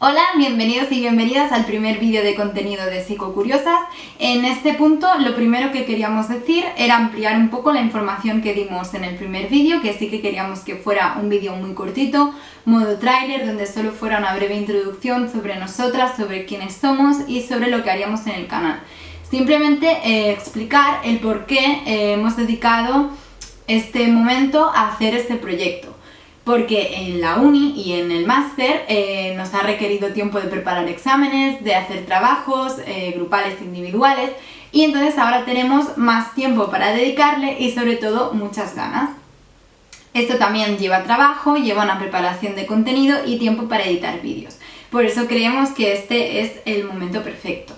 Hola, bienvenidos y bienvenidas al primer vídeo de contenido de Psicocuriosas. En este punto lo primero que queríamos decir era ampliar un poco la información que dimos en el primer vídeo, que sí que queríamos que fuera un vídeo muy cortito, modo tráiler, donde solo fuera una breve introducción sobre nosotras, sobre quiénes somos y sobre lo que haríamos en el canal. Simplemente explicar el por qué hemos dedicado este momento a hacer este proyecto. Porque en la uni y en el máster nos ha requerido tiempo de preparar exámenes, de hacer trabajos grupales e individuales, y entonces ahora tenemos más tiempo para dedicarle y sobre todo muchas ganas. Esto también lleva trabajo, lleva una preparación de contenido y tiempo para editar vídeos. Por eso creemos que este es el momento perfecto.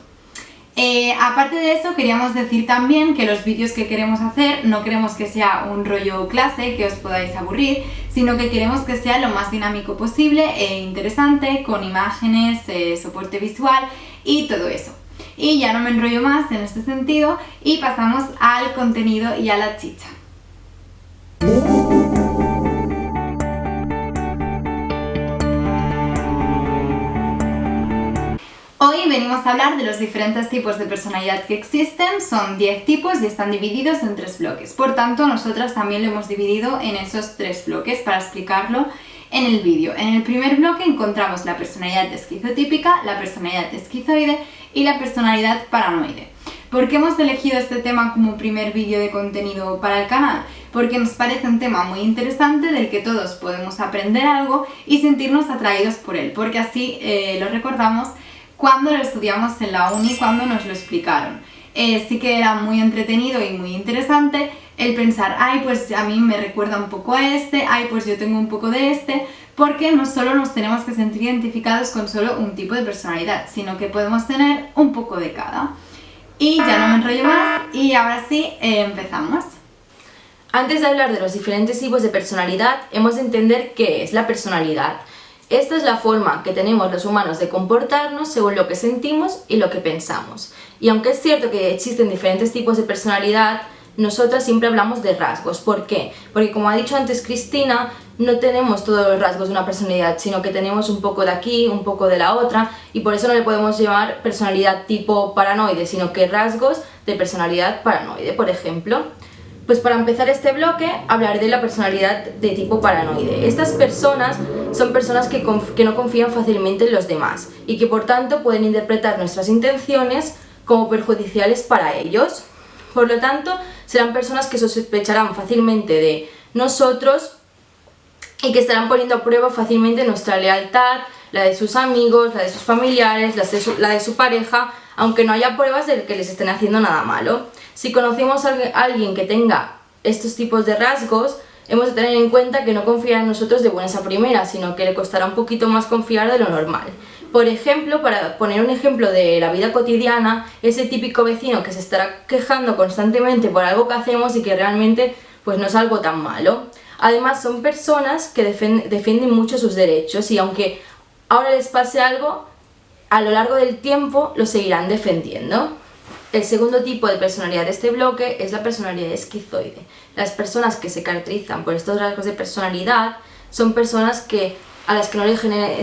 Aparte de eso, queríamos decir también que los vídeos que queremos hacer no queremos que sea un rollo clase que os podáis aburrir, sino que queremos que sea lo más dinámico posible e interesante, con imágenes, soporte visual y todo eso. Y ya no me enrollo más en este sentido y pasamos al contenido y a la chicha. Hoy venimos a hablar de los diferentes tipos de personalidad que existen. Son 10 tipos y están divididos en 3 bloques. Por tanto, nosotras también lo hemos dividido en esos 3 bloques para explicarlo en el vídeo. En el primer bloque encontramos la personalidad esquizotípica, la personalidad esquizoide y la personalidad paranoide. ¿Por qué hemos elegido este tema como primer vídeo de contenido para el canal? Porque nos parece un tema muy interesante del que todos podemos aprender algo y sentirnos atraídos por él, porque así lo recordamos cuando lo estudiamos en la uni, cuando nos lo explicaron. Sí que era muy entretenido y muy interesante el pensar, ay, pues a mí me recuerda un poco a este, ay, pues yo tengo un poco de este, porque no solo nos tenemos que sentir identificados con solo un tipo de personalidad, sino que podemos tener un poco de cada. Y ya no me enrollo más y ahora sí, empezamos. Antes de hablar de los diferentes tipos de personalidad, hemos de entender qué es la personalidad. Esta es la forma que tenemos los humanos de comportarnos según lo que sentimos y lo que pensamos. Y aunque es cierto que existen diferentes tipos de personalidad, nosotras siempre hablamos de rasgos. ¿Por qué? Porque como ha dicho antes Cristina, no tenemos todos los rasgos de una personalidad, sino que tenemos un poco de aquí, un poco de la otra, y por eso no le podemos llamar personalidad tipo paranoide, sino que rasgos de personalidad paranoide, por ejemplo. Pues para empezar este bloque hablaré de la personalidad de tipo paranoide. Estas personas son personas que no confían fácilmente en los demás y que por tanto pueden interpretar nuestras intenciones como perjudiciales para ellos. Por lo tanto, serán personas que sospecharán fácilmente de nosotros y que estarán poniendo a prueba fácilmente nuestra lealtad, la de sus amigos, la de sus familiares, la de su pareja, aunque no haya pruebas de que les estén haciendo nada malo. Si conocemos a alguien que tenga estos tipos de rasgos, hemos de tener en cuenta que no confiará en nosotros de buenas a primeras, sino que le costará un poquito más confiar de lo normal. Por ejemplo, para poner un ejemplo de la vida cotidiana, ese típico vecino que se estará quejando constantemente por algo que hacemos y que realmente pues no es algo tan malo. Además, son personas que defienden mucho sus derechos y aunque ahora les pase algo, a lo largo del tiempo lo seguirán defendiendo. El segundo tipo de personalidad de este bloque es la personalidad esquizoide. Las personas que se caracterizan por estos rasgos de personalidad son personas a las que no les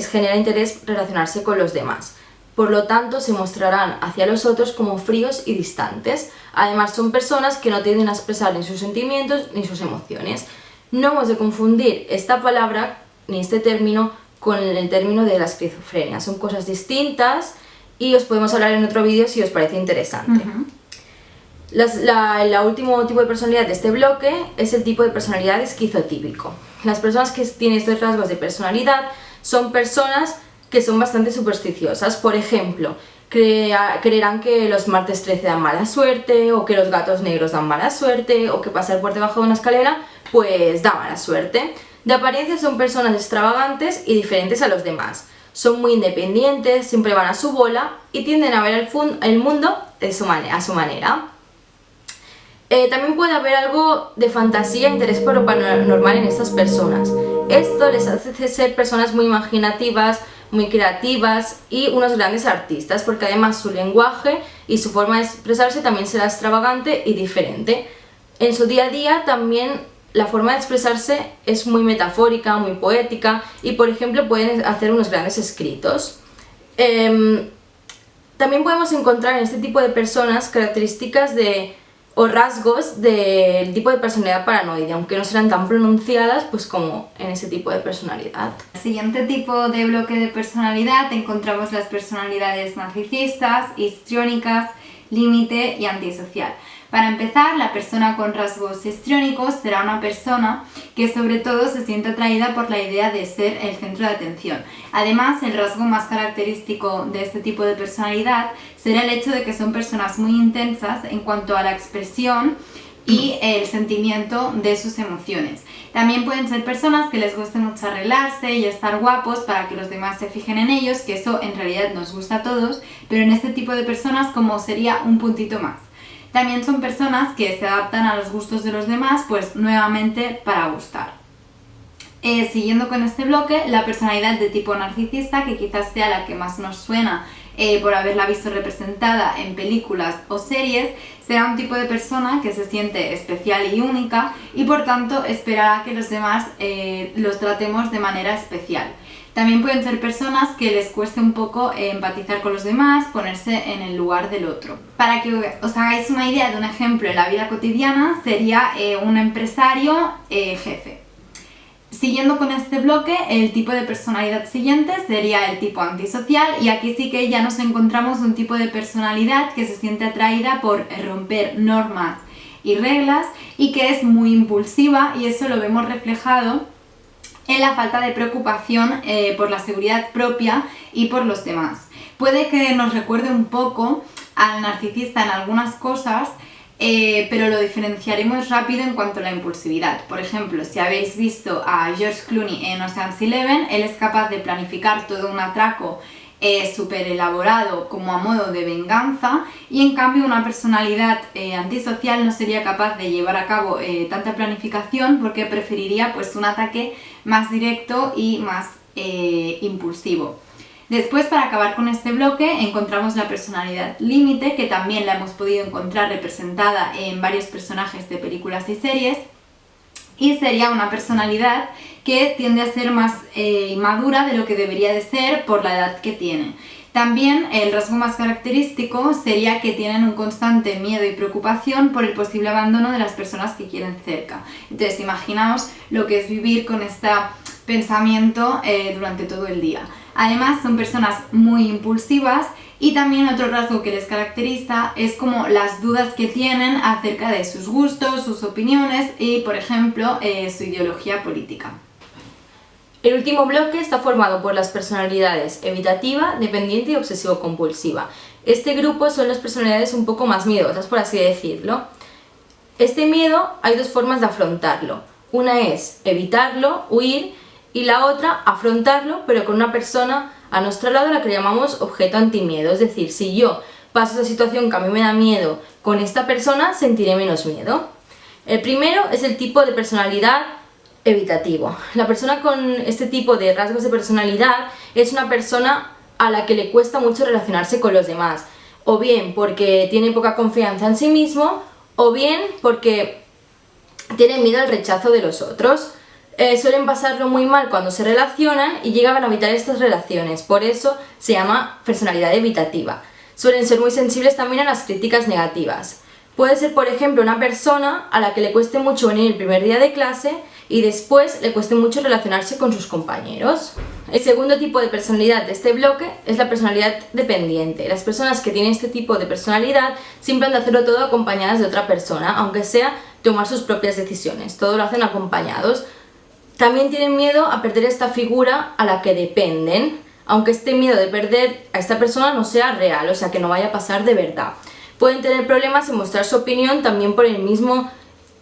genera interés relacionarse con los demás. Por lo tanto, se mostrarán hacia los otros como fríos y distantes. Además, son personas que no tienden a expresar ni sus sentimientos ni sus emociones. No hemos de confundir esta palabra ni este término con el término de la esquizofrenia. Son cosas distintas y os podemos hablar en otro vídeo si os parece interesante. El último tipo de personalidad de este bloque es el tipo de personalidad esquizotípico. Las personas que tienen estos rasgos de personalidad son personas que son bastante supersticiosas. Por ejemplo, creerán que los martes 13 dan mala suerte, o que los gatos negros dan mala suerte, o que pasar por debajo de una escalera pues da mala suerte. De apariencia son personas extravagantes y diferentes a los demás. Son muy independientes, siempre van a su bola y tienden a ver el mundo a su manera. También puede haber algo de fantasía e interés por lo paranormal en estas personas. Esto les hace ser personas muy imaginativas, muy creativas y unos grandes artistas, porque además su lenguaje y su forma de expresarse también será extravagante y diferente. En su día a día también la forma de expresarse es muy metafórica, muy poética y por ejemplo pueden hacer unos grandes escritos. También podemos encontrar en este tipo de personas características o rasgos del tipo de personalidad paranoide, aunque no serán tan pronunciadas pues como en ese tipo de personalidad. En el siguiente tipo de bloque de personalidad encontramos las personalidades narcisistas, histriónicas, límite y antisocial. Para empezar, la persona con rasgos histriónicos será una persona que sobre todo se siente atraída por la idea de ser el centro de atención. Además, el rasgo más característico de este tipo de personalidad será el hecho de que son personas muy intensas en cuanto a la expresión y el sentimiento de sus emociones. También pueden ser personas que les guste mucho arreglarse y estar guapos para que los demás se fijen en ellos, que eso en realidad nos gusta a todos, pero en este tipo de personas como sería un puntito más. También son personas que se adaptan a los gustos de los demás, pues nuevamente para gustar. Siguiendo con este bloque, la personalidad de tipo narcisista, que quizás sea la que más nos suena por haberla visto representada en películas o series, será un tipo de persona que se siente especial y única y por tanto esperará que los demás los tratemos de manera especial. También pueden ser personas que les cueste un poco empatizar con los demás, ponerse en el lugar del otro. Para que os hagáis una idea de un ejemplo en la vida cotidiana, sería un empresario jefe. Siguiendo con este bloque, el tipo de personalidad siguiente sería el tipo antisocial, y aquí sí que ya nos encontramos un tipo de personalidad que se siente atraída por romper normas y reglas y que es muy impulsiva, y eso lo vemos reflejado en la falta de preocupación por la seguridad propia y por los demás. Puede que nos recuerde un poco al narcisista en algunas cosas, pero lo diferenciaremos rápido en cuanto a la impulsividad. Por ejemplo, si habéis visto a George Clooney en Ocean's 11, él es capaz de planificar todo un atraco súper elaborado como a modo de venganza, y en cambio una personalidad antisocial no sería capaz de llevar a cabo tanta planificación, porque preferiría pues un ataque más directo y más impulsivo. Después, para acabar con este bloque, encontramos la personalidad límite, que también la hemos podido encontrar representada en varios personajes de películas y series, y sería una personalidad que tiende a ser más inmadura de lo que debería de ser por la edad que tiene. También el rasgo más característico sería que tienen un constante miedo y preocupación por el posible abandono de las personas que quieren cerca. Entonces imaginaos lo que es vivir con este pensamiento durante todo el día. Además son personas muy impulsivas, y también otro rasgo que les caracteriza es como las dudas que tienen acerca de sus gustos, sus opiniones y, por ejemplo, su ideología política. El último bloque está formado por las personalidades evitativa, dependiente y obsesivo-compulsiva. Este grupo son las personalidades un poco más miedosas, por así decirlo. Este miedo hay dos formas de afrontarlo. Una es evitarlo, huir, y la otra afrontarlo, pero con una persona a nuestro lado, la que llamamos objeto antimiedo. Es decir, si yo paso esa situación que a mí me da miedo con esta persona, sentiré menos miedo. El primero es el tipo de personalidad evitativo. La persona con este tipo de rasgos de personalidad es una persona a la que le cuesta mucho relacionarse con los demás, o bien porque tiene poca confianza en sí mismo, o bien porque tiene miedo al rechazo de los otros. Suelen pasarlo muy mal cuando se relacionan y llegan a evitar estas relaciones, por eso se llama personalidad evitativa. Suelen ser muy sensibles también a las críticas negativas. Puede ser, por ejemplo, una persona a la que le cueste mucho venir el primer día de clase y después le cueste mucho relacionarse con sus compañeros. El segundo tipo de personalidad de este bloque es la personalidad dependiente. Las personas que tienen este tipo de personalidad siempre han de hacerlo todo acompañadas de otra persona, aunque sea tomar sus propias decisiones. Todo lo hacen acompañados. También tienen miedo a perder esta figura a la que dependen, aunque este miedo de perder a esta persona no sea real, o sea, que no vaya a pasar de verdad. Pueden tener problemas en mostrar su opinión también por el mismo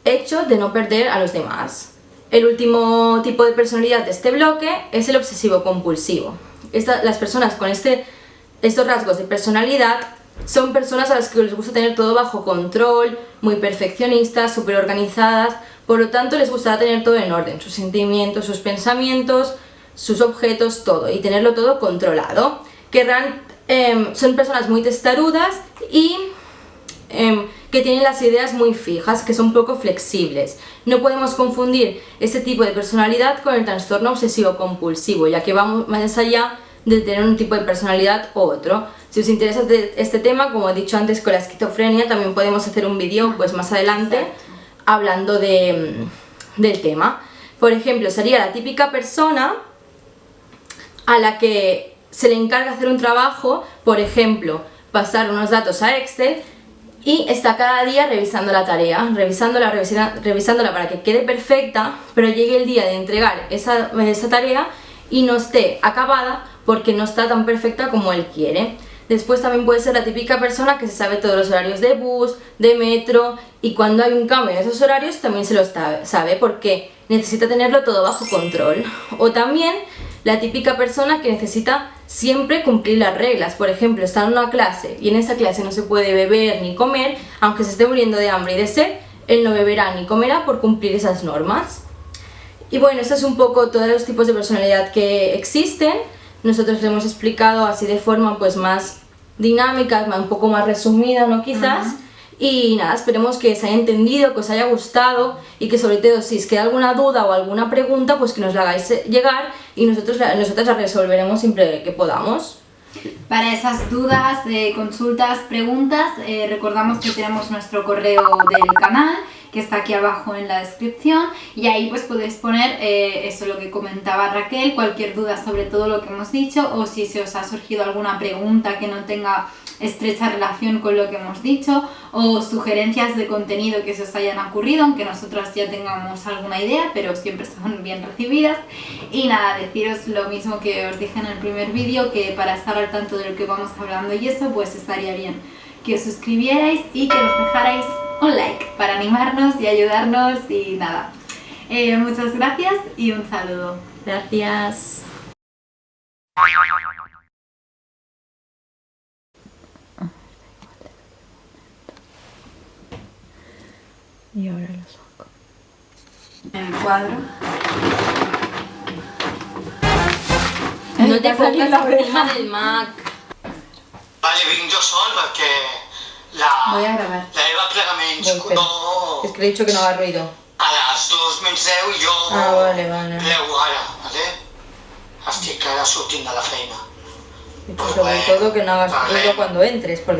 hecho de no perder a los demás. El último tipo de personalidad de este bloque es el obsesivo-compulsivo. Las personas con estos rasgos de personalidad son personas a las que les gusta tener todo bajo control, muy perfeccionistas, súper organizadas. Por lo tanto, les gustará tener todo en orden, sus sentimientos, sus pensamientos, sus objetos, todo, y tenerlo todo controlado. Son personas muy testarudas y que tienen las ideas muy fijas, que son poco flexibles. No podemos confundir este tipo de personalidad con el trastorno obsesivo-compulsivo, ya que va más allá de tener un tipo de personalidad u otro. Si os interesa este tema, como he dicho antes con la esquizofrenia, también podemos hacer un vídeo pues más adelante hablando del tema. Por ejemplo, sería la típica persona a la que se le encarga hacer un trabajo, por ejemplo, pasar unos datos a Excel, y está cada día revisando la tarea, revisándola para que quede perfecta, pero llegue el día de entregar esa tarea y no esté acabada porque no está tan perfecta como él quiere. Después también puede ser la típica persona que se sabe todos los horarios de bus, de metro, y cuando hay un cambio en esos horarios también se lo sabe porque necesita tenerlo todo bajo control. O también la típica persona que necesita siempre cumplir las reglas. Por ejemplo, está en una clase y en esa clase no se puede beber ni comer, aunque se esté muriendo de hambre y de sed, él no beberá ni comerá por cumplir esas normas. Y bueno, eso es un poco todos los tipos de personalidad que existen. Nosotros lo hemos explicado así de forma pues más dinámica, un poco más resumida, ¿no? Quizás. Y nada, esperemos que os haya entendido, que os haya gustado y que sobre todo si os queda alguna duda o alguna pregunta, pues que nos la hagáis llegar y nosotras la resolveremos siempre que podamos. Para esas dudas, consultas, preguntas, recordamos que tenemos nuestro correo del canal, que está aquí abajo en la descripción, y ahí pues podéis poner eso, lo que comentaba Raquel, cualquier duda sobre todo lo que hemos dicho, o si se os ha surgido alguna pregunta que no tenga estrecha relación con lo que hemos dicho, o sugerencias de contenido que se os hayan ocurrido, aunque nosotras ya tengamos alguna idea, pero siempre son bien recibidas. Y nada, deciros lo mismo que os dije en el primer vídeo, que para estar al tanto de lo que vamos hablando y eso, pues estaría bien que os suscribierais y que nos dejarais un like para animarnos y ayudarnos y nada. Muchas gracias y un saludo. Gracias. Y ahora lo saco. En el cuadro. No te focus encima del Mac. Vale, vinc jo sol perquè Voy a grabar. la Eva Plegaments no... Es que le he dicho que no haga ruido. A les 2 menys 10 i jo... Vale. Plego ara, vale? Estic ara sortint de la feina. Y pues sobre todo que no hagas ruido cuando entres, porque